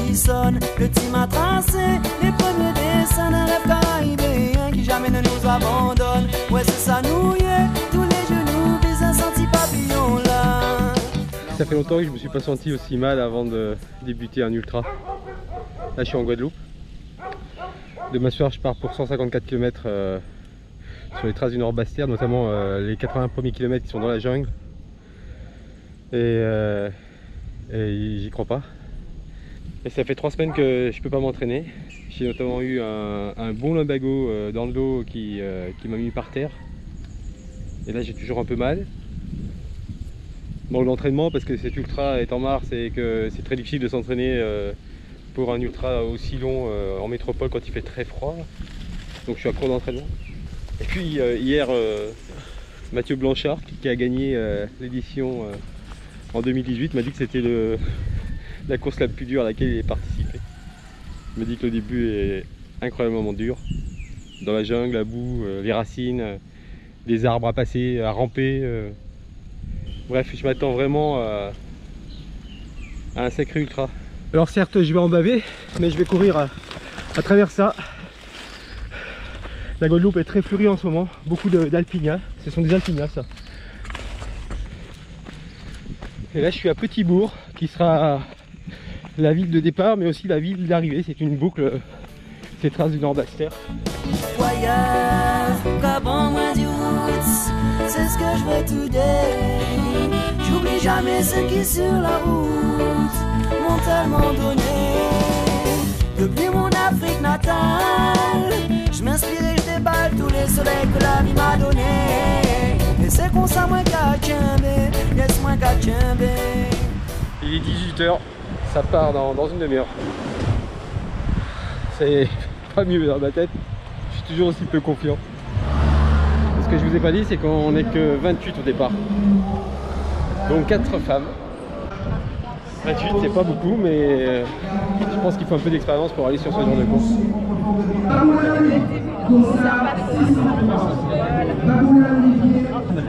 frissonne. Le team a tracé les premiers dessins d'un rêve caribéen qui jamais ne nous abandonne. Ouais, c'est ça, nous y est, tous les genoux visent un senti papillon là. Ça fait longtemps que je me suis pas senti aussi mal avant de débuter un ultra. Là, je suis en Guadeloupe. Demain soir, je pars pour 154 km sur les traces du Nord Basse-Terre, notamment les 80 premiers kilomètres qui sont dans la jungle. Et j'y crois pas. Et ça fait 3 semaines que je peux pas m'entraîner. J'ai notamment eu un bon lumbago dans le dos qui m'a mis par terre. Et là, j'ai toujours un peu mal. Bon, l'entraînement, parce que cet ultra est en mars et que c'est très difficile de s'entraîner pour un ultra aussi long en métropole quand il fait très froid. Donc je suis à court d'entraînement. Et puis hier, Mathieu Blanchard, qui a gagné l'édition en 2018, m'a dit que c'était la course la plus dure à laquelle il est participé. Il m'a dit que le début est incroyablement dur. Dans la jungle, la boue, les racines, des arbres à passer, à ramper. Bref, je m'attends vraiment à un sacré ultra. Alors certes, je vais en baver, mais je vais courir à travers ça. La Guadeloupe est très fleurie en ce moment, beaucoup d'alpinas. Ce sont des alpinas, ça. Et là, je suis à Petit-Bourg, qui sera la ville de départ, mais aussi la ville d'arrivée. C'est une boucle, ces traces du Nord Basse-Terre. C'est ce que je veux today. J'oublie jamais ceux qui sur la route m'ont tellement donné. Depuis mon Afrique natale, je m'inspire et je déballe tous les soleils que la vie m'a donné. Et c'est comme ça moi qu'à tchembe, laisse-moi qu'à tchembe. Il est 18 h, ça part dans une demi-heure. C'est pas mieux dans ma tête, je suis toujours aussi peu confiant. Ce que je vous ai pas dit, c'est qu'on n'est que 28 au départ. Donc 4 femmes. 28, c'est pas beaucoup, mais je pense qu'il faut un peu d'expérience pour aller sur ce genre de course.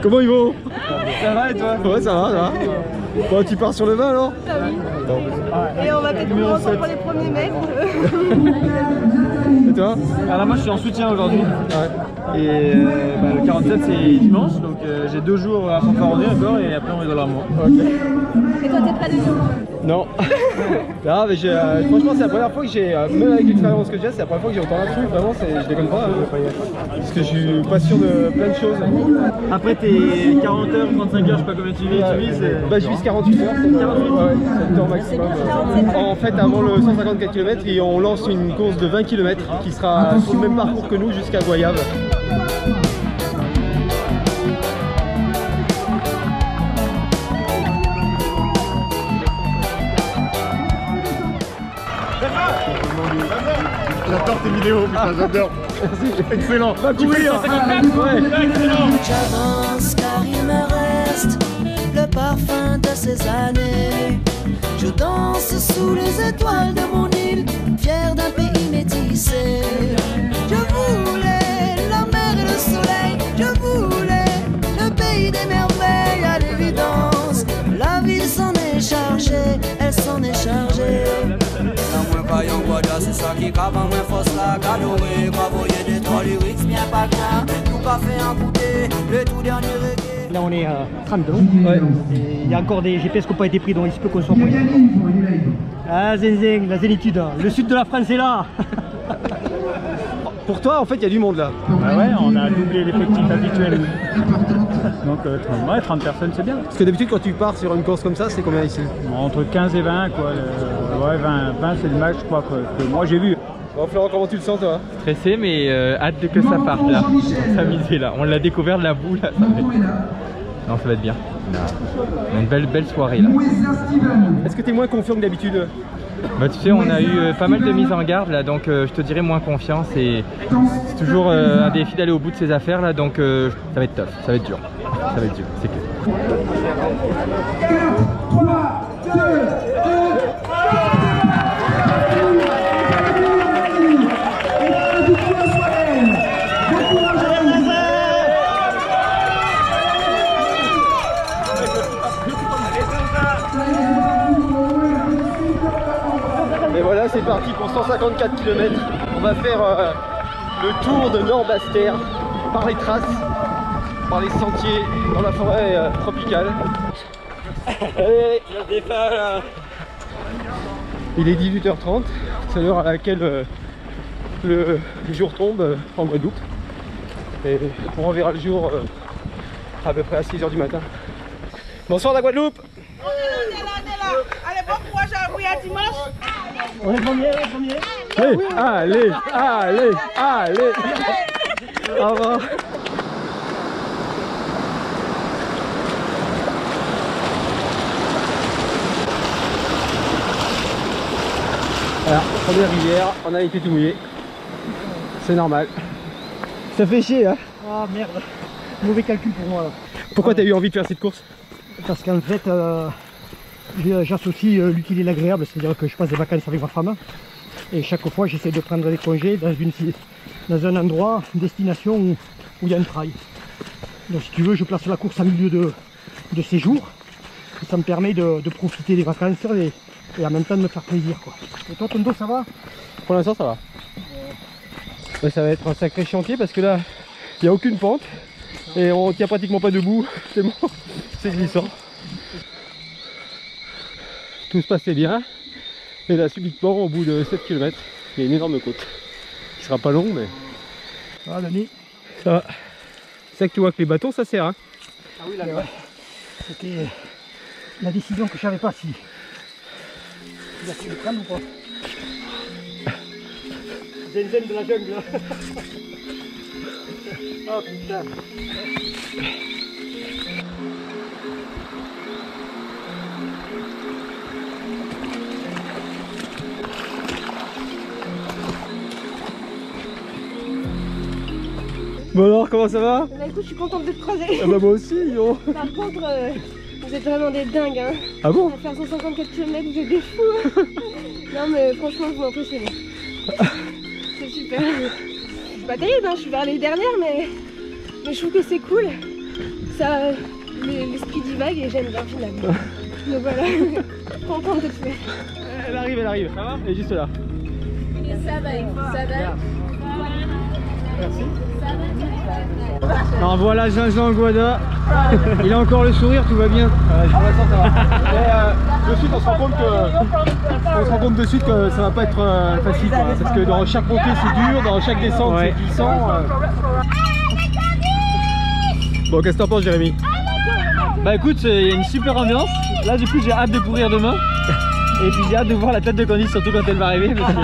Comment ils vont? Ça va et toi? Ouais, ça va. Bon, tu pars sur le 20 alors? Ah oui. Et on va peut-être commencer pour les premiers mètres. Et toi? Alors moi je suis en soutien aujourd'hui. Ouais. Et le 47 c'est dimanche, donc j'ai 2 jours à fanfaronner encore et après on est dans l'armoire. Okay. Et toi t'es prêt déjà? Non. Non mais franchement c'est la première fois que j'ai, même avec l'expérience que j'ai, c'est la première fois que j'ai autant appris, vraiment je déconne pas. Parce que je suis pas sûr de plein de choses. Après tes 40 heures, 35 heures, je sais pas combien tu vises. Bah je vise 48 heures, c'est 48. Ouais, c'est le temps maximum. En fait avant le 154 km, on lance une course de 20 km qui sera sur le même parcours que nous jusqu'à Goyave. J'adore tes vidéos, putain, j'adore. Excellent. Va courir. Ouais. Excellent. J'avance car il me reste le parfum de ces années. Je danse sous les étoiles de mon île, fier d'un pays métissé. Je voulais la mer et le soleil, je voulais le pays des merveilles. À l'évidence, la vie s'en est chargée, elle s'en est chargée. C'est ça qui cave en moins force la galorée. Bravoyer des 3 lyrics bien pas clair. Tout pas fait un goûter, le tout dernier reggae. Là on est à 32. Ouais. Il y a encore des GPS qui n'ont pas été pris, donc il se peut qu'on soit moyen. Ah Zenzeng, la zénitude, le sud de la France est là. Pour toi en fait il y a du monde là. Bah ouais, on a doublé l'effectif habituel. Donc 30 personnes c'est bien. Parce que d'habitude quand tu pars sur une course comme ça, c'est combien ici? Entre 15 et 20 quoi. Ouais 20 c'est le max je crois que moi j'ai vu. Bon Florent, comment tu le sens toi? Stressé mais hâte de que ça parte là. S'amuser là. On l'a découvert de la boue là. Non ça va être bien. On a une belle soirée là. Est-ce que tu es moins confiant que d'habitude? Bah tu sais on a eu pas mal de mises en garde là donc je te dirais moins confiance et c'est toujours un défi d'aller au bout de ces affaires là donc ça va être tough, ça va être dur, c'est clair. 3, 2, 1. Et voilà, c'est parti pour 154 km. On va faire le tour de Nord-Basse-Terre par les traces, par les sentiers dans la forêt tropicale. Allez, il est 18h30, c'est l'heure à laquelle le jour tombe en Guadeloupe. Et on reverra le jour à peu près à 6h du matin. Bonsoir la Guadeloupe. On est là. Allez, bon courage à dimanche. On est premier, on est premier. Allez. Au revoir. Alors, première rivière, on a été tout mouillé. C'est normal. Ça fait chier, hein. Ah merde, mauvais calcul pour moi là. Pourquoi t'as eu envie de faire cette course? Parce qu'en fait, j'associe l'utile et l'agréable, c'est-à-dire que je passe des vacances avec ma femme. Et chaque fois, j'essaie de prendre des congés dans un endroit, une destination où il y a un trail. Donc si tu veux, je place la course en milieu de séjour. Et ça me permet de profiter des vacances et en même temps de me faire plaisir, quoi. Et toi, Tonto, ça va? Pour l'instant, ça va. Ouais, ça va être un sacré chantier parce que là, il n'y a aucune pente. Et on tient pratiquement pas debout, tellement c'est glissant. Tout se passait bien. Et là, subitement, au bout de 7 km, il y a une énorme côte. Qui sera pas longue, mais... Ça va, Denis? Ça va. C'est ça que tu vois que les bâtons, ça sert, hein. Ah oui, là, ouais. C'était la décision que je savais pas si... Il a su le prendre ou pas? Zen de la jungle. Oh putain. Bon alors, comment ça va? Bah écoute, je suis contente de te croiser. Ah bah moi aussi, yo. Par contre, vous êtes vraiment des dingues, hein. Ah bon? À faire 154 km, vous êtes des fous. Non mais franchement, vous m'impressionnez. C'est super. C'est pas terrible, hein. Je suis vers les dernières, mais je trouve que c'est cool. Ça, l'esprit divague et j'aime bien finalement. Donc voilà, contente de te faire. Elle arrive. Ça va? Elle est juste là. Ça va. Merci. Alors voilà Jean-Jean Guada. Il a encore le sourire, tout va bien. Pour l'instant ça va. Et de suite on se rend compte de suite que ça va pas être facile quoi, parce que dans chaque montée c'est dur, dans chaque descente c'est glissant. Bon, qu'est-ce que t'en penses Jérémy? Bah écoute, il y a une super ambiance. Là du coup j'ai hâte de courir demain. Et puis j'ai hâte de voir la tête de Candice, surtout quand elle va arriver. Parce que...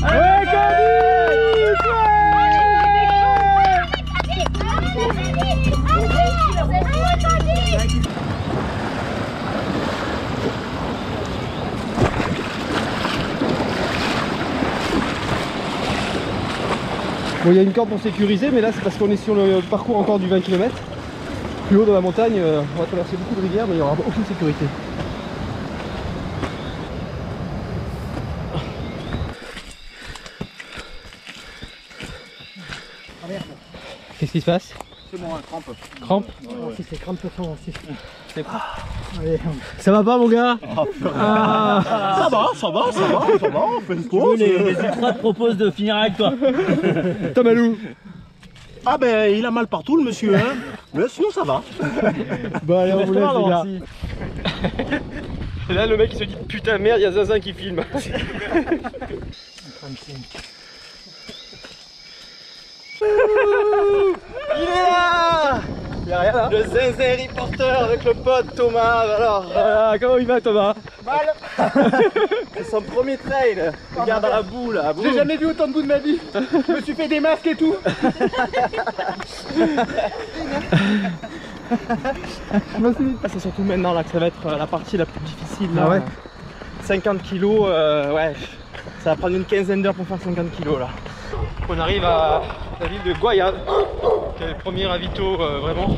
Ouais Candice! Bon, il y a une corde pour sécuriser, mais là c'est parce qu'on est sur le parcours encore du 20 km. Plus haut dans la montagne, on va traverser beaucoup de rivières, mais il n'y aura aucune sécurité. Qu'est-ce qui se passe? C'est bon, crampe. Crampe? Si c'est crampe, C'est quoi? allez. Ça va pas mon gars? Ça va, on fait une course. Les ultras te proposent de finir avec toi. Tamalou. Ah ben, il a mal partout le monsieur, hein. Mais sinon ça va. Bon allez, on vous laisse les gars. Et là le mec il se dit putain merde, il y a Zinzin qui filme. Il est là! Y'a rien là? Le Zinzin reporter avec le pote Thomas. Alors, voilà, comment il va Thomas? Mal. C'est son premier trail. Regarde dans la boue là. J'ai jamais vu autant de boue de ma vie. Je me suis fait des masques et tout. C'est surtout maintenant là que ça va être la partie la plus difficile. Là. Ah ouais? 50 kg, ouais. Ça va prendre une quinzaine d'heures pour faire 50 kg là. On arrive à la ville de Guayane, qui est le premier ravito vraiment.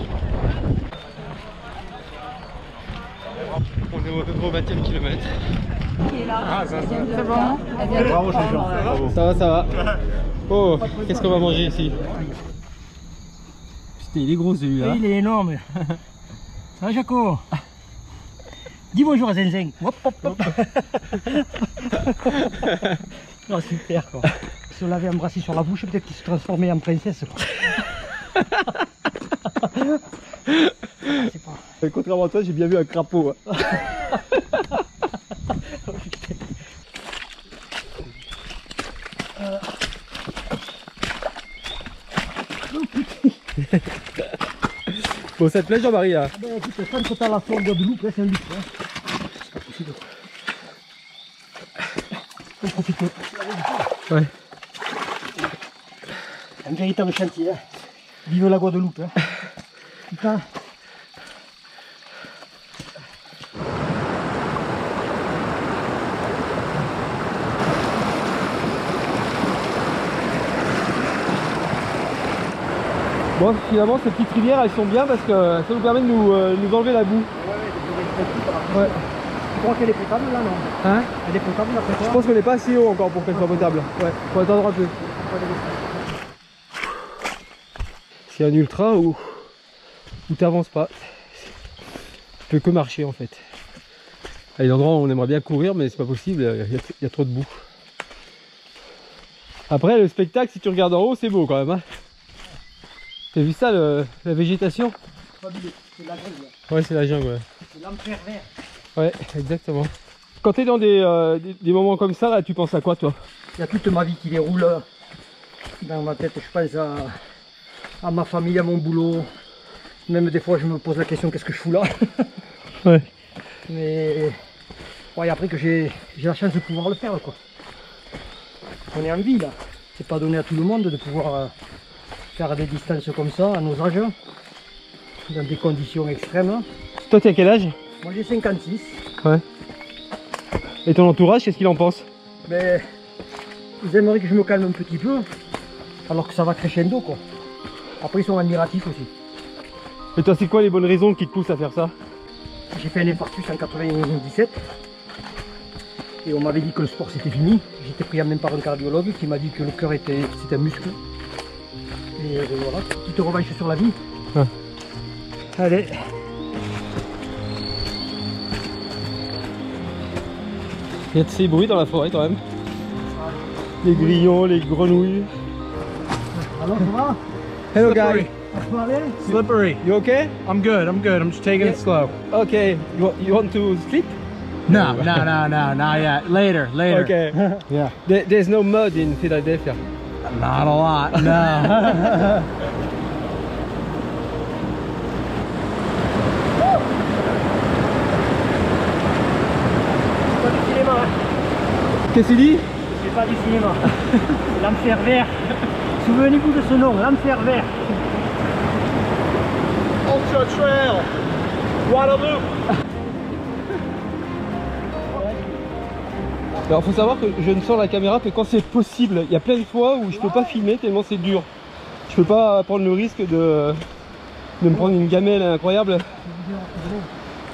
On est au 20e kilomètre. C'est bon. Bravo Jean-Jean. Ça va. Oh, qu'est-ce qu'on va manger ici? Putain, il est gros celui-là. Il est énorme. Ça va Jaco? Dis bonjour à Zinzin. Hop, hop, hop. Oh, super quoi. Si on l'avait embrassé sur la bouche, peut-être qu'il se transformait en princesse quoi. C'est pas... Contrairement à toi, j'ai bien vu un crapaud. Hein. Bon, ça te plaît Jean-Marie là? Ah ben écoute, quand t'as la forme de Guadeloupe, là c'est un luxe. Hein. C'est pas possible. On profite. Ouais. Un véritable chantier. Hein. Vive la Guadeloupe. Hein. Putain. Bon, finalement, ces petites rivières, elles sont bien parce que ça nous permet de nous enlever la boue. Ouais. Tu crois qu'elle est potable là, non? Hein? Elle est potable d'après toi? Je pense qu'on n'est pas assez haut encore pour qu'elle soit potable. Ouais, faut attendre un peu. C'est un ultra où t'avances pas. Tu peux que marcher en fait. Il y a des endroits où on aimerait bien courir, mais c'est pas possible, il y a trop de boue. Après, le spectacle, si tu regardes en haut, c'est beau quand même. Hein. T'as vu ça, la végétation? C'est la jungle. Ouais, c'est la jungle. Ouais. C'est l'enfer vert. Ouais, exactement. Quand t'es dans des moments comme ça, là, tu penses à quoi, toi? Il y a toute ma vie qui déroule dans ma tête. Je pense à ma famille, à mon boulot. Même des fois, je me pose la question, qu'est-ce que je fous là? Ouais. Mais ouais, après que j'ai la chance de pouvoir le faire, quoi. On est en vie, là. C'est pas donné à tout le monde de pouvoir faire des distances comme ça, à nos âges, dans des conditions extrêmes. Toi, t'es à quel âge? Moi, j'ai 56. Ouais. Et ton entourage, qu'est-ce qu'il en pense? Mais ils aimeraient que je me calme un petit peu, alors que ça va crescendo, quoi. Après, ils sont admiratifs aussi. Et toi, c'est quoi les bonnes raisons qui te poussent à faire ça? J'ai fait un infarctus en 97 et on m'avait dit que le sport c'était fini. J'étais pris en même par un cardiologue qui m'a dit que le cœur c'était un muscle. Et voilà, petite revanche sur la vie. Ouais. Allez. Il y a de ces bruits dans la forêt quand même. Les grillons, les grenouilles. Alors ça va? Hello guy. Ça peut aller? Slippery. You okay? I'm good. I'm just taking it slow. Okay. You want to sleep? No, not yet. Later. Okay. Yeah. There's no mud in Philadelphia. Not a lot, no. C'est pas du cinéma, hein. Qu'est-ce qu'il dit? C'est pas du cinéma. C'est l'enfer vert. Souvenez-vous de ce nom, l'enfer vert. Ultra Trail. Guadeloupe. Alors faut savoir que je ne sors la caméra que quand c'est possible. Il y a plein de fois où je peux pas filmer tellement c'est dur. Je peux pas prendre le risque de me prendre une gamelle incroyable.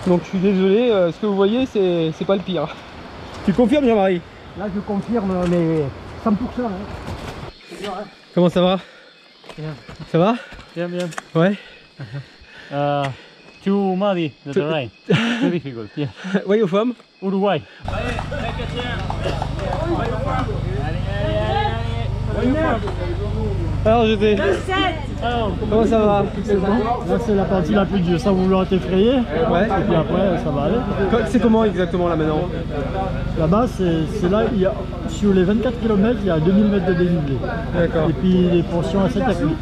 Donc je suis désolé, ce que vous voyez c'est pas le pire. Tu confirmes Jean-Marie? Là je confirme, mais 100%. Hein. Comment ça va? Bien. Ça va? Bien, bien. Ouais. Too muddy, the terrain. Too difficult, yeah. Where you from? Uruguay. Alors j'étais. Comment ça va? Là c'est la partie la plus dure, sans vouloir t'effrayer. Ouais. Et puis après ça va aller. C'est comment exactement là maintenant? Là-bas c'est là, il y a, sur les 24 km il y a 2000 mètres de dénivelé. D'accord. Et puis les portions assez techniques.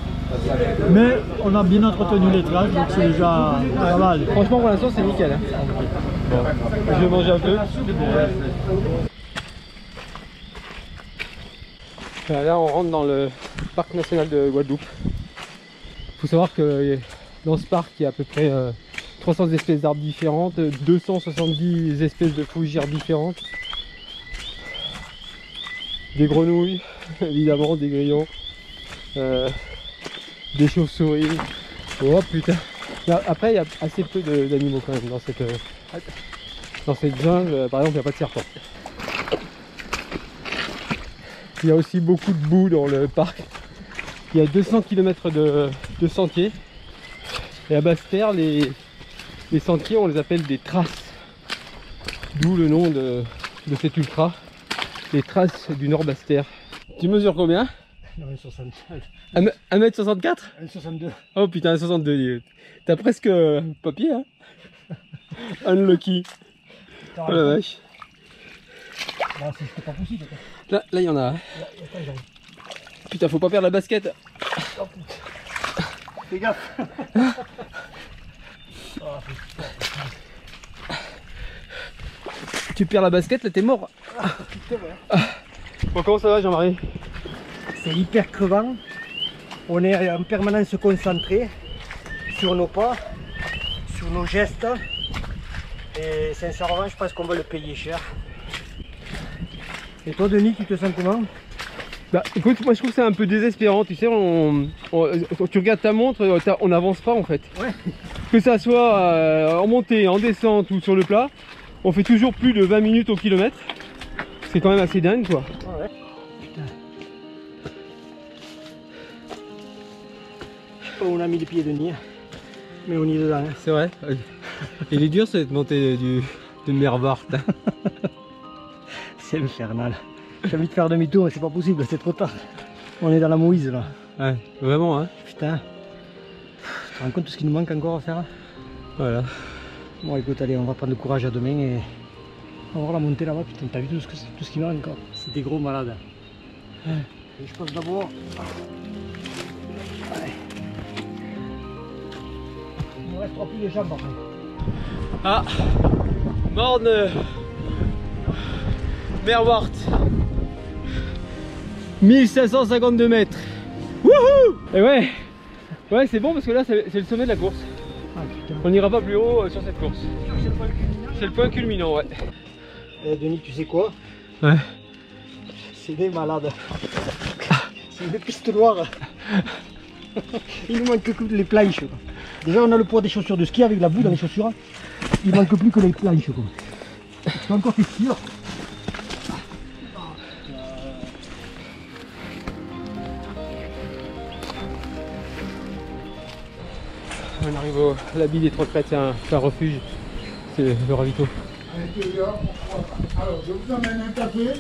Mais on a bien entretenu les traces, donc c'est déjà pas mal. Franchement pour l'instant c'est nickel. Hein. Bon. Je vais manger un peu. Là on rentre dans le parc national de Guadeloupe. Il faut savoir que dans ce parc il y a à peu près 300 espèces d'arbres différentes, 270 espèces de fougères différentes, des grenouilles, évidemment, des grillons, des chauves-souris. Oh putain. Là, après il y a assez peu d'animaux quand même dans cette jungle. Par exemple il n'y a pas de serpent. Il y a aussi beaucoup de boue dans le parc. Il y a 200 km de sentiers. Et à basse terre, les sentiers, on les appelle des traces. D'où le nom de cet ultra, les traces du Nord-Bastère. Tu mesures combien? 1m60. 1m64? 1m62. Oh putain, 1m62. T'as presque papier, hein. Unlucky. Oh la vache. Là, c'est pas possible. Là, il y en a. Putain, faut pas perdre la basket. Fais gaffe. Tu perds la basket, là t'es mort. Bon, comment ça va, Jean-Marie? C'est hyper crevant. On est en permanence concentré sur nos pas, sur nos gestes. Et sincèrement, je pense qu'on va le payer cher. Et toi, Denis, tu te sens comment? Bah écoute, moi je trouve que c'est un peu désespérant, tu sais, tu regardes ta montre, on n'avance pas en fait. Ouais. Que ça soit en montée, en descente ou sur le plat, on fait toujours plus de 20 minutes au kilomètre. C'est quand même assez dingue quoi. Ouais. Putain. Oh, on a mis les pieds de Denis, mais on y est dedans. Hein. C'est vrai. Il est dur cette montée de Mervart. C'est infernal. J'ai envie de faire demi-tour mais c'est pas possible, c'est trop tard. On est dans la Moïse là. Ouais, vraiment hein. Putain. Tu te rends compte de ce qu'il nous manque encore à faire? Voilà. Bon écoute, allez, on va prendre le courage à demain et on va voir la montée là-bas. Putain, t'as vu tout ce qu'il manque encore? C'est des gros malades. Et je pense d'abord... Allez. Il ne restera plus les jambes après. Ah, Morne Merwart, 1552 mètres. Wouhou! Et ouais, c'est bon parce que là c'est le sommet de la course. Ah, on n'ira pas plus haut sur cette course. C'est le point culminant, ouais. Eh, Denis, tu sais quoi? Ouais. C'est des malades. C'est une piste noire. Il nous manque que les planches. Quoi. Déjà on a le poids des chaussures de ski avec la boue dans les chaussures. Il manque plus que les planches. Quoi. Tu peux encore t'es sûr. On arrive à l'abri des Trois Crêtes, c'est un refuge, c'est le ravito. Alors, je vous emmène un café.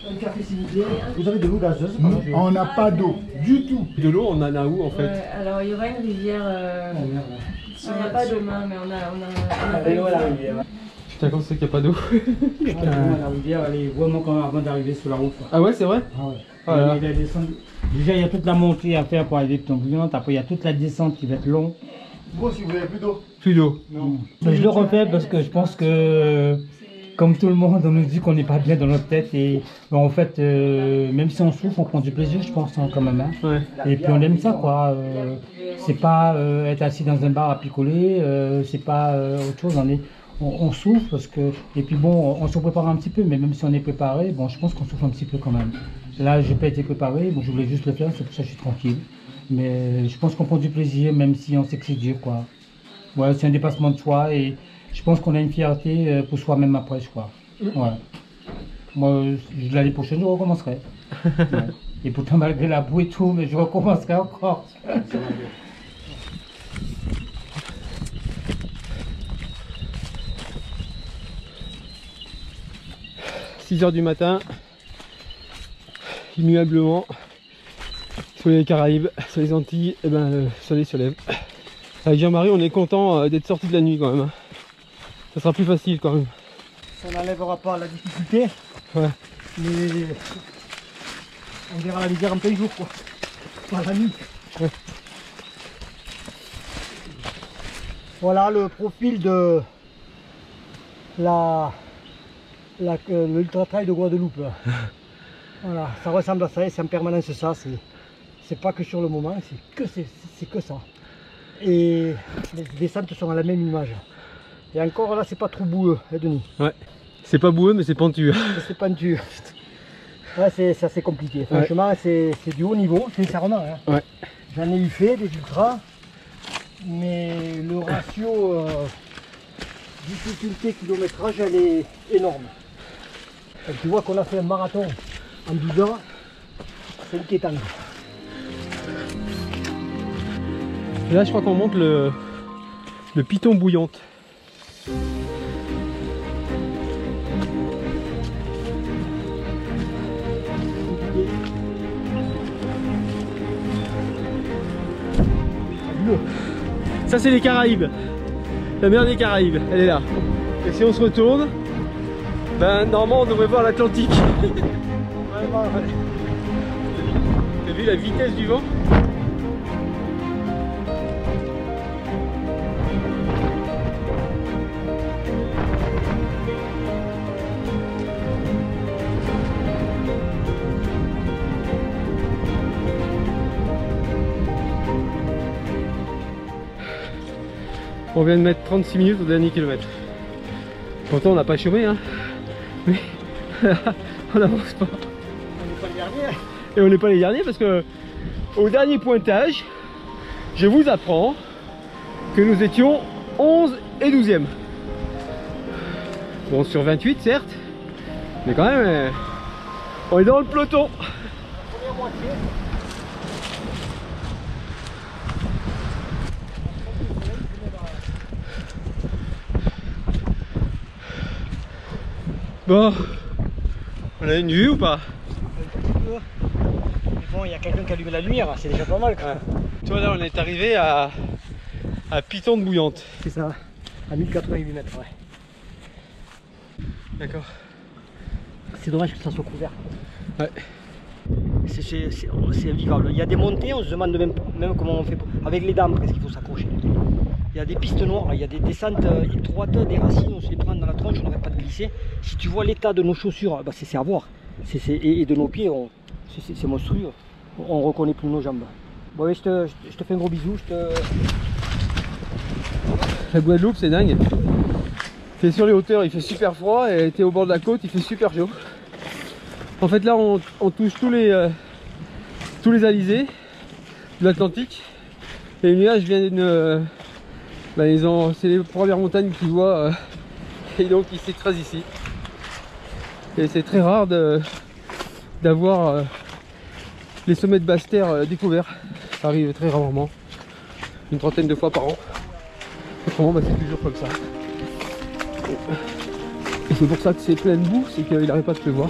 Un café s'il vous plaît. Vous avez de l'eau gazeuse? On n'a pas d'eau du tout. De l'eau, on en a où en fait? Alors il y aura une rivière. On n'a pas d'eau, mais on a Allez, la rivière. Putain, comment c'est qu'il n'y a pas d'eau? La rivière, elle est vraiment quand même avant d'arriver sur la route. Quoi. Ah ouais, c'est vrai? Ah ouais. Voilà. Déjà, il y a toute la montée à faire pour aller de ton client. Après, il y a toute la descente qui va être longue. Bon, si vous n'avez plus d'eau. Plus d'eau. Mais je le refais parce que je pense que, comme tout le monde, on nous dit qu'on n'est pas bien dans notre tête. Et bon, en fait, même si on souffre, on prend du plaisir, je pense, hein, quand même. Hein. Ouais. Et puis on aime ça, quoi. C'est pas être assis dans un bar à picoler, c'est pas autre chose. On souffre parce que. Et puis bon, on se prépare un petit peu, mais même si on est préparé, bon, je pense qu'on souffre un petit peu quand même. Là, j'ai pas été préparé, bon, je voulais juste le faire, c'est pour ça que je suis tranquille. Mais je pense qu'on prend du plaisir, même si on sait que c'est dur, quoi. Ouais, c'est un dépassement de soi et je pense qu'on a une fierté pour soi-même après, je crois. Ouais. Moi, l'année prochaine, je recommencerai. Ouais. Et pourtant, malgré la boue et tout, mais je recommencerai encore. 6 h du matin, immuablement, sur les Caraïbes, sur les Antilles, et ben le soleil se lève. Avec Jean-Marie, on est content d'être sorti de la nuit quand même. Hein. Ça sera plus facile quand même. Ça n'enlèvera pas la difficulté. Ouais. Mais on verra la misère en plein jour, quoi. Pas la nuit. Ouais. Voilà le profil de l'Ultra Trail de Guadeloupe. Voilà, ça ressemble à ça et c'est en permanence ça. C'est pas que sur le moment, c'est que ça. Et les descentes sont à la même image. Et encore là, c'est pas trop boueux, hein, Denis? Ouais. C'est pas boueux, mais c'est pentu. C'est pentu. Ouais, c'est assez compliqué. Franchement, c'est du haut niveau, sincèrement. Hein. Ouais. J'en ai eu fait des ultras, mais le ratio difficulté-kilométrage, elle est énorme. Et tu vois qu'on a fait un marathon en 12 heures, c'est inquiétant. Là, je crois qu'on monte le Piton Bouillante. Ça c'est les Caraïbes. La mer des Caraïbes, elle est là. Et si on se retourne, ben normalement on devrait voir l'Atlantique. T'as vu la vitesse du vent? On vient de mettre 36 minutes au dernier kilomètre. Pourtant on n'a pas chômé hein. Mais on n'avance pas. On n'est pas les derniers. Et on n'est pas les derniers parce que au dernier pointage, je vous apprends que nous étions 11 et 12e. Bon sur 28 certes, mais quand même on est dans le peloton. Première moitié. Bon, on a une vue ou pas? Bon, il y a quelqu'un qui allume la lumière, c'est déjà pas mal. Quoi. Tu vois là on est arrivé à Piton de Bouillante. C'est ça, à 1088 mètres. Ouais. D'accord. C'est dommage que ça soit couvert. Ouais. C'est invivable. Il y a des montées, on se demande même comment on fait. Avec les dents presque, il faut s'accrocher. Il y a des pistes noires, il y a des descentes étroites, des racines, on se les prend dans la tronche, on n'arrête pas de glisser. Si tu vois l'état de nos chaussures, bah c'est à voir. Et de nos pieds, c'est monstrueux. On ne reconnaît plus nos jambes. Bon, ouais, je te fais un gros bisou. La Guadeloupe c'est dingue. T'es sur les hauteurs, il fait super froid et t'es au bord de la côte, il fait super chaud. En fait là on touche tous les alizés de l'Atlantique. Et les nuages viennent c'est les premières montagnes qu'ils voient et donc ils s'écrasent ici. Et c'est très rare d'avoir les sommets de Basse-Terre découverts. Ça arrive très rarement, une trentaine de fois par an. Autrement c'est toujours comme ça. Et c'est pour ça que c'est plein de boue, c'est qu'il n'arrête pas de pleuvoir.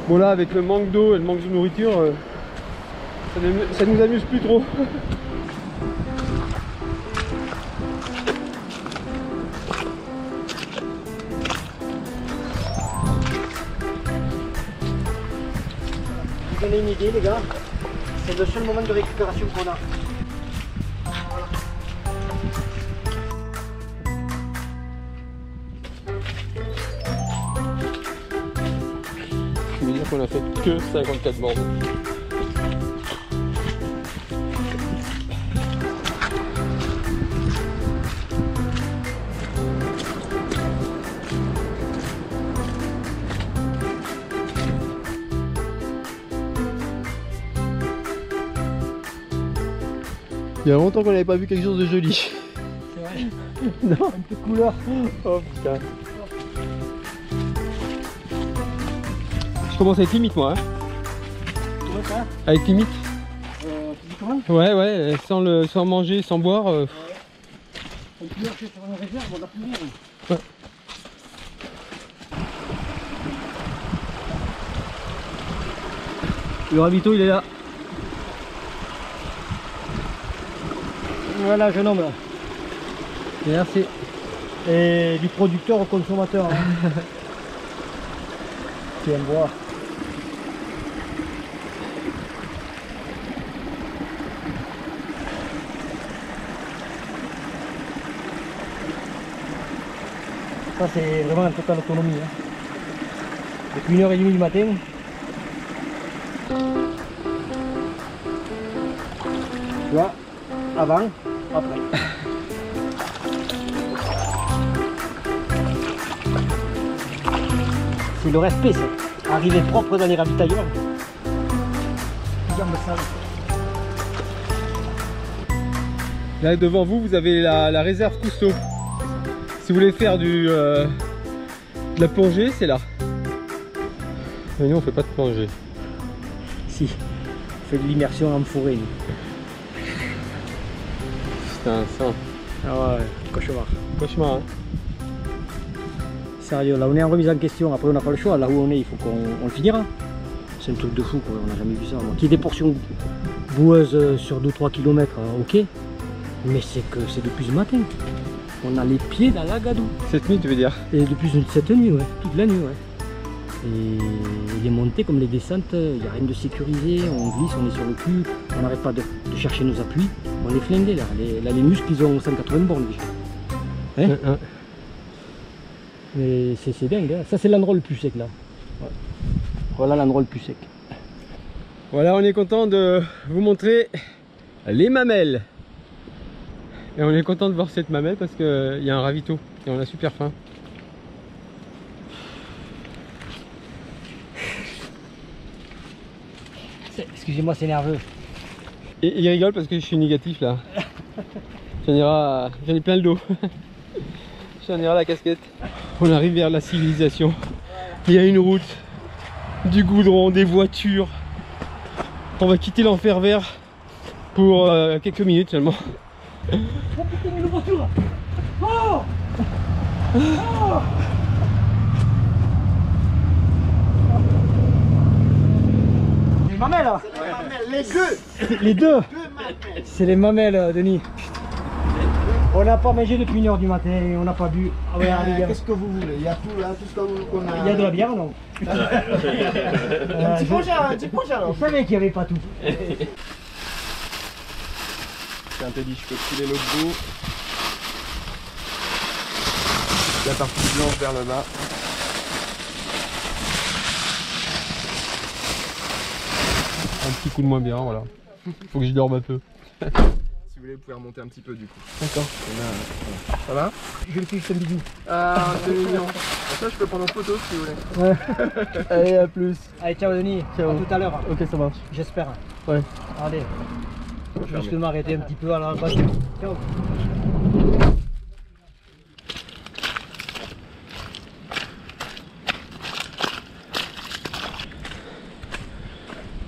Bon là avec le manque d'eau et le manque de nourriture, ça nous amuse plus trop. Vous donnez une idée les gars, c'est le seul moment de récupération qu'on a. Je veux dire qu'on a fait que 54 bornes. Il y a longtemps qu'on n'avait pas vu quelque chose de joli. C'est vrai. Non. Un peu de couleur. Oh putain. Je commence à être limite moi. Hein. Comment ça? À être limite. Physiquement? Ouais, sans manger, sans boire. On peut marcher sur une réserve, on a plus rien. Ouais. Le ravito il est là. Voilà, jeune homme. Merci. Et du producteur au consommateur. Hein. Tu aimes boire. Ça c'est vraiment un total autonomie. Hein. Depuis 1h30 du matin. Tu vois, avant, après. C'est le respect ça. Arriver propre dans les ravitaillements. Jambes sales. Là devant vous, vous avez la réserve Cousteau. Si vous voulez faire de la plongée, c'est là. Mais nous on fait pas de plongée. Si, on fait de l'immersion en forêt. Nous. Putain, ça. Ah ouais, cauchemar. Cauchemar, hein. Sérieux, là on est en remise en question, après on n'a pas le choix, là où on est, il faut qu'on le finira. C'est un truc de fou, quoi. On n'a jamais vu ça. Moi. Qu'il y ait des portions boueuses sur 2-3 km, ok, mais c'est que c'est depuis ce matin. On a les pieds dans la gadoue. Cette nuit, tu veux dire? Et depuis cette nuit, ouais, toute la nuit, ouais. Et les montées comme les descentes, il n'y a rien de sécurisé, on glisse, on est sur le cul, on n'arrête pas de chercher nos appuis. On est flindés là, les muscles ils ont 180 bornes déjà. Hein Mais c'est dingue, hein. Ça c'est l'endroit le plus sec là. Ouais. Voilà l'endroit le plus sec. Voilà, on est content de vous montrer les mamelles. Et on est content de voir cette mamelle parce qu'il y a un ravito et on a super faim. Excusez-moi, c'est nerveux. Et il rigole parce que je suis négatif là. J'en ai plein le dos. J'en ai ras la casquette. On arrive vers la civilisation. Il y a une route, du goudron, des voitures. On va quitter l'enfer vert pour quelques minutes seulement. Oh putain, une voiture! Oh! Oh! Les mamelles là! Les deux. Les deux! C'est les mamelles, Denis. On n'a pas mangé depuis 1h du matin, on n'a pas bu. Ah ouais, les gars. Qu'est-ce que vous voulez? Il y a tout là, tout ce qu'on a. Il y a de la bière, non? Un petit projet, alors. Je savais qu'il n'y avait pas tout. Tiens, Teddy, je peux filer l'autre bout. La partie blanche vers le bas. Un petit coup de moins bien, voilà. Faut que je dorme un peu. Si vous voulez, vous pouvez remonter un petit peu du coup. D'accord. Voilà. Ça va? Je le fais juste un bidou. Ah, c'est mignon. Ça, je peux prendre en photo si vous voulez. Ouais. Allez, à plus. Allez, ciao Denis. Ciao. À tout à l'heure. Ok, ça marche. J'espère. Ouais. Allez. Je vais juste m'arrêter un petit peu à la base. Ciao.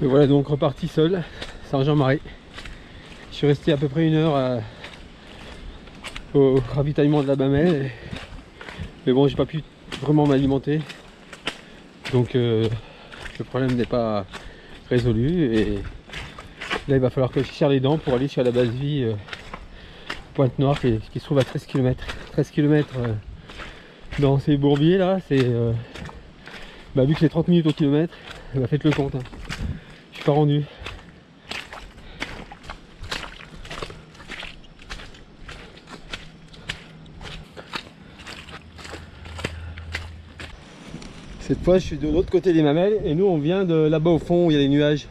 Et voilà donc reparti seul, Saint-Jean-Marie. Je suis resté à peu près 1 heure au ravitaillement de la mamelle. Mais bon, j'ai pas pu vraiment m'alimenter. Donc le problème n'est pas résolu. Et là, il va falloir que je serre les dents pour aller sur la base vie Pointe-Noire qui se trouve à 13 km. 13 km dans ces bourbiers là, c'est vu que c'est 30 minutes au kilomètre, faites le compte. Hein. Je suis pas rendu. Cette fois je suis de l'autre côté des mamelles et nous on vient de là-bas au fond où il y a des nuages.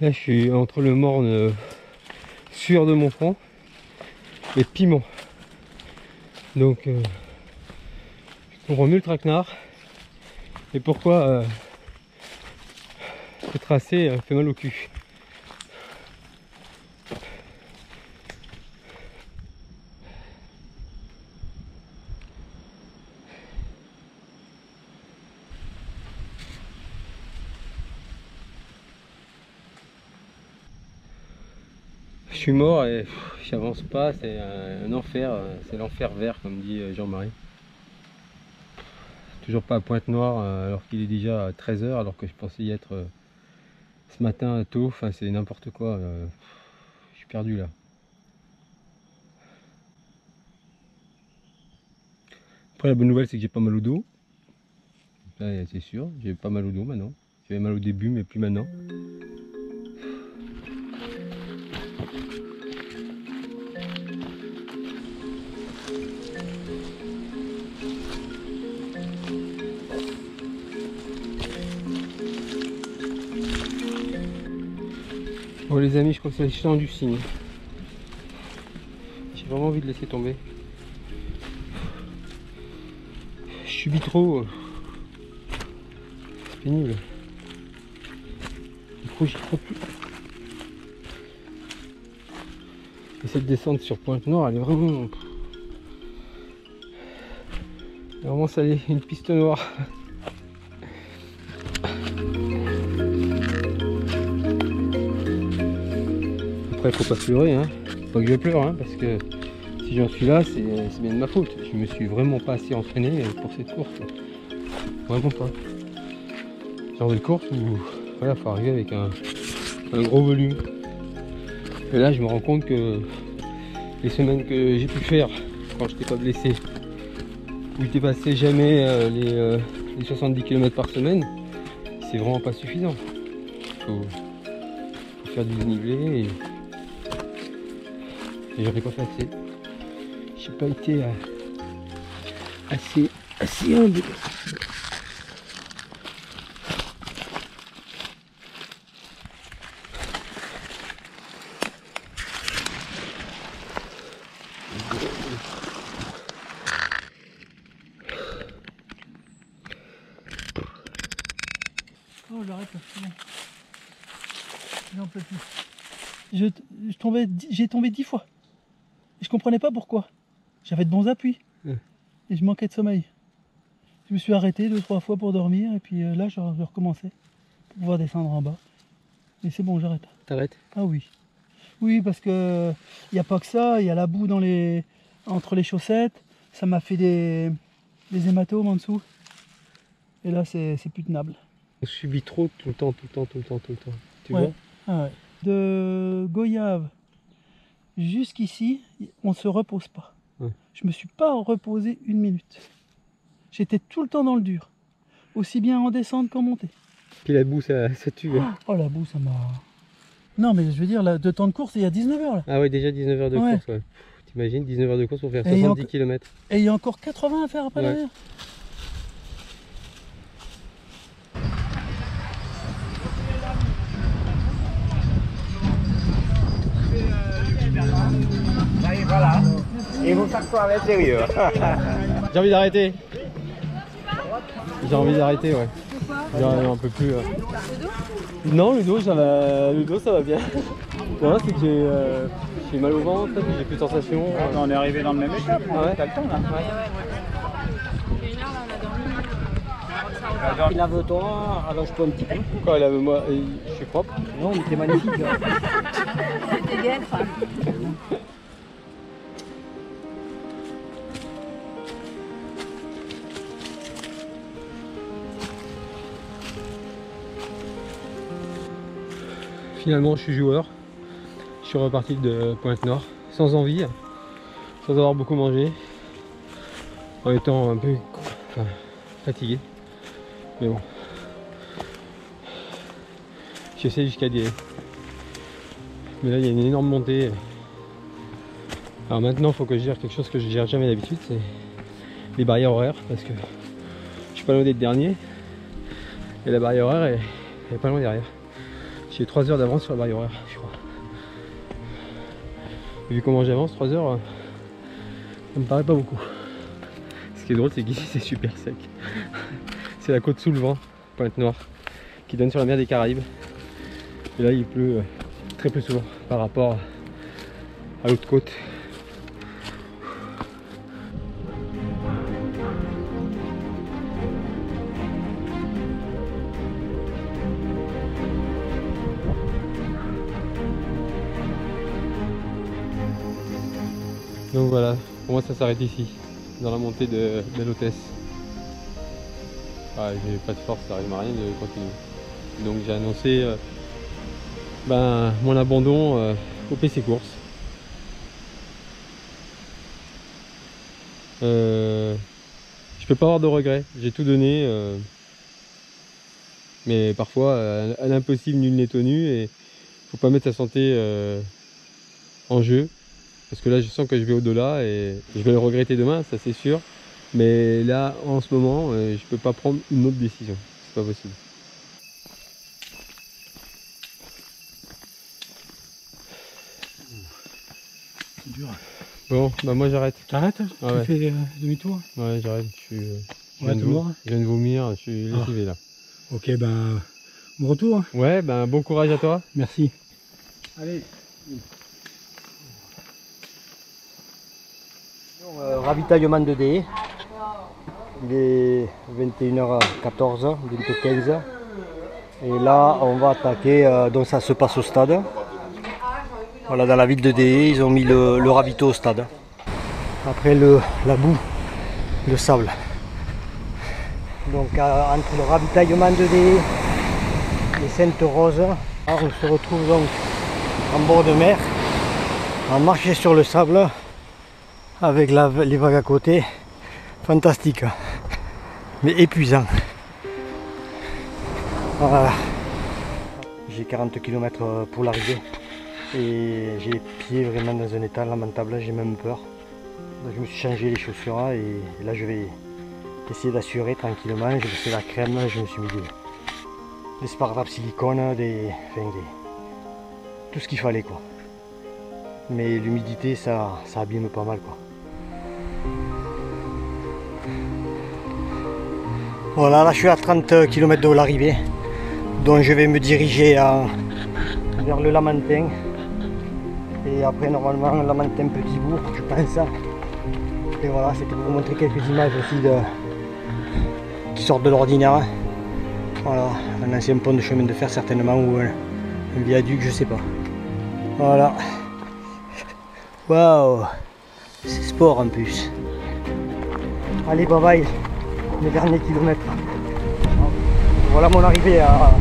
Là je suis entre le morne sueur de mon front et piment. Donc on remue le traquenard. Et pourquoi ce tracé fait mal au cul. Je suis mort et j'avance pas, c'est un enfer, c'est l'enfer vert comme dit Jean-Marie. Toujours pas à Pointe-Noire alors qu'il est déjà 13 h alors que je pensais y être ce matin tôt, enfin c'est n'importe quoi, je suis perdu là. Après la bonne nouvelle c'est que j'ai pas mal au dos, c'est sûr, j'ai pas mal au dos maintenant, j'avais mal au début mais plus maintenant. Bon les amis, je crois que c'est le chant du cygne. J'ai vraiment envie de laisser tomber. Je subis trop. C'est pénible. Du coup j'y crois plus. Et cette descente sur Pointe-Noire, elle est vraiment salée, une piste noire. Après faut pas pleurer, hein. Faut pas que je pleure, hein, parce que si j'en suis là, c'est bien de ma faute. Je me suis vraiment pas assez entraîné pour cette course. Vraiment pas. Genre de course où voilà, faut arriver avec un gros volume. Et là je me rends compte que les semaines que j'ai pu faire quand je n'étais pas blessé, où je dépassais jamais les 70 km par semaine, c'est vraiment pas suffisant. Faut faire du dénivelé et j'en ai pas fait assez. J'ai pas été assez humble. Oh, j'arrête là, c'est bon. J'en peux plus. J'ai tombé 10 fois. Et je comprenais pas pourquoi. J'avais de bons appuis. Et je manquais de sommeil. Je me suis arrêté 2-3 fois pour dormir. Et puis là, je recommençais. Pour pouvoir descendre en bas. Et c'est bon, j'arrête. T'arrêtes? Ah oui. Oui, parce que il n'y a pas que ça. Il y a la boue entre les chaussettes. Ça m'a fait des hématomes en dessous. Et là, c'est plus tenable. On subit trop tout le temps. Tu Ouais. vois? Ah ouais. De Goyave jusqu'ici, on ne se repose pas. Ouais. Je me suis pas reposé une minute. J'étais tout le temps dans le dur. Aussi bien en descente qu'en montée. Puis la boue, ça tue. Hein. Oh la boue, ça m'a... Non mais je veux dire, là, de temps de course, il y a 19 heures là. Ah ouais, déjà 19 heures de Ouais. course. Ouais. T'imagines 19 heures de course pour faire Et il y a 70 km. Et il y a encore 80 à faire après Ouais. derrière. Voilà. Et vous faites quoi à l'intérieur? J'ai envie d'arrêter. J'ai envie d'arrêter, ouais. J'en peux plus. Non, le dos, ça va bien. Non, c'est que j'ai mal au ventre, j'ai plus de sensation. On est arrivé dans le même état, Ah ouais. t'as le temps là. Lave-toi, allonge-toi un petit peu. Quoi, lave-moi, je suis propre. Non, mais t'es magnifique. C'était guêtre. Finalement, je suis joueur. Je suis reparti de Pointe-Nord, sans envie, sans avoir beaucoup mangé, en étant un peu fatigué. Mais bon, j'essaie jusqu'à y aller. Mais là, il y a une énorme montée. Alors maintenant, il faut que je gère quelque chose que je gère jamais d'habitude, c'est les barrières horaires, parce que je suis pas loin d'être dernier. Et la barrière horaire est pas loin derrière. J'ai 3 heures d'avance sur la barrière horaire, je crois. Et vu comment j'avance, 3 heures, ça me paraît pas beaucoup. Ce qui est drôle, c'est qu'ici c'est super sec. C'est la côte sous le vent, Pointe-Noire, qui donne sur la mer des Caraïbes. Et là, il pleut très peu souvent par rapport à l'autre côte. Donc voilà, pour moi ça s'arrête ici, dans la montée de l'hôtesse. Ah, j'ai pas de force, ça arrive à rien de continuer. Donc j'ai annoncé mon abandon au PC Course. Je peux pas avoir de regrets, j'ai tout donné. Mais parfois, à l'impossible, nul n'est tenu et faut pas mettre sa santé en jeu. Parce que là je sens que je vais au-delà et je vais le regretter demain, ça c'est sûr. Mais là en ce moment je peux pas prendre une autre décision, c'est pas possible. C'est dur. Bon, bah moi j'arrête. T'arrêtes? Ah ouais. Tu fais demi-tour? Ouais, j'arrête, je Ouais, viens de vomir, je suis lessivé là. Ok, ben, bon retour. Hein. Ouais, ben bon courage à toi. Merci. Allez. Ravitaillement de D. Il est 21h14, bientôt 15. Et là, on va attaquer, donc ça se passe au stade. Voilà, dans la ville de Dé, ils ont mis le ravito au stade. Après la boue, le sable. Donc entre le ravitaillement de Dé et Sainte-Rose, on se retrouve donc en bord de mer, à marcher sur le sable avec les vagues à côté. Fantastique, mais épuisant. Voilà. J'ai 40 km pour l'arrivée et j'ai les pieds vraiment dans un état lamentable, j'ai même peur. Donc je me suis changé les chaussures et là je vais essayer d'assurer tranquillement. J'ai laissé la crème, je me suis mis des sparadraps silicone, tout ce qu'il fallait quoi. Mais l'humidité ça abîme pas mal quoi. Voilà, là je suis à 30 km de l'arrivée, donc je vais me diriger vers le Lamentin. Et après normalement Lamentin Petit-Bourg, je pense. Et voilà, c'était pour vous montrer quelques images aussi qui sortent de l'ordinaire. Voilà, un ancien pont de chemin de fer certainement, ou un viaduc, je sais pas. Voilà. Waouh, c'est sport en plus. Allez, bye bye, les derniers kilomètres. Voilà mon arrivée à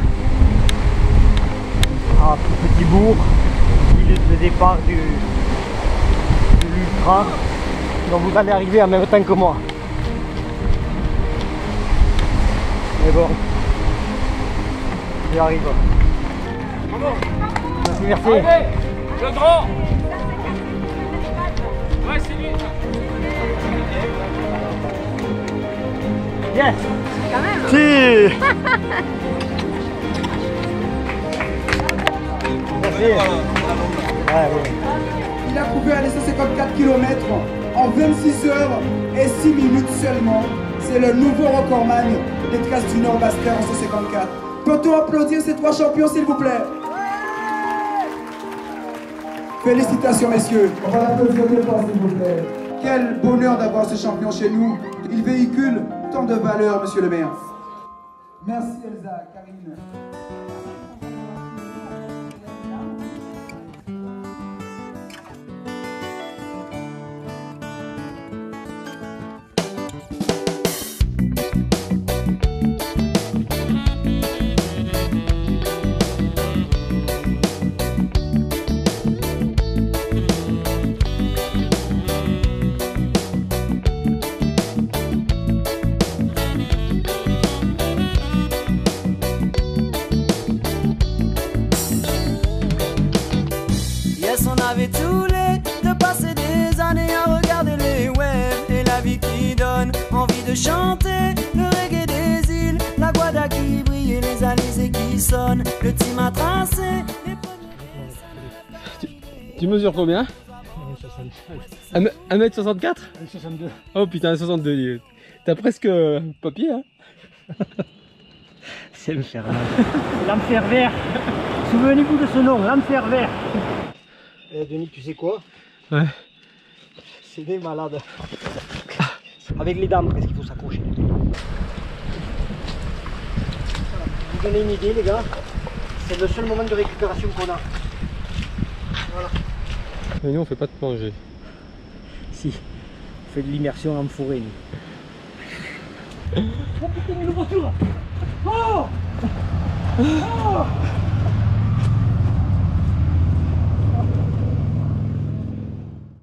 Petit-Bourg, le départ de l'ultra. Donc vous allez arriver en même temps que moi. Mais bon, j'y arrive. Merci, merci. Allez, le grand. Ouais, c'est lui. Yes. Quand même. Si. Merci. Ouais, ouais. Il a couvert les 154 km en 26 heures et 6 minutes seulement. C'est le nouveau recordman des Traces du Nord Bastia en 154. Peut-on applaudir ces trois champions s'il vous plaît? Félicitations messieurs. On va l'applaudir de fort s'il vous plaît. Quel bonheur d'avoir ce champion chez nous. Il véhicule tant de valeurs, monsieur le maire. Merci Elsa, Karine. Tous les de passer des années à regarder les webs et la vie qui donne envie de chanter le reggae des îles, la guada qui brille et les alizés qui sonnent, le team a tracé les premiers. Tu mesures combien? 1m64? 62. Oh putain, 62. T'as presque papier hein. C'est infernal. L'enfer vert. Souvenez-vous de ce nom, l'enfer vert. Denis, tu sais quoi? Ouais. C'est des malades. Avec les dames, qu'est-ce qu'il faut s'accrocher? Vous donnez une idée les gars, c'est le seul moment de récupération qu'on a. Voilà. Mais nous on fait pas de plongée. Si, on fait de l'immersion en forêt nous. Oh putain, une voiture. Oh, oh.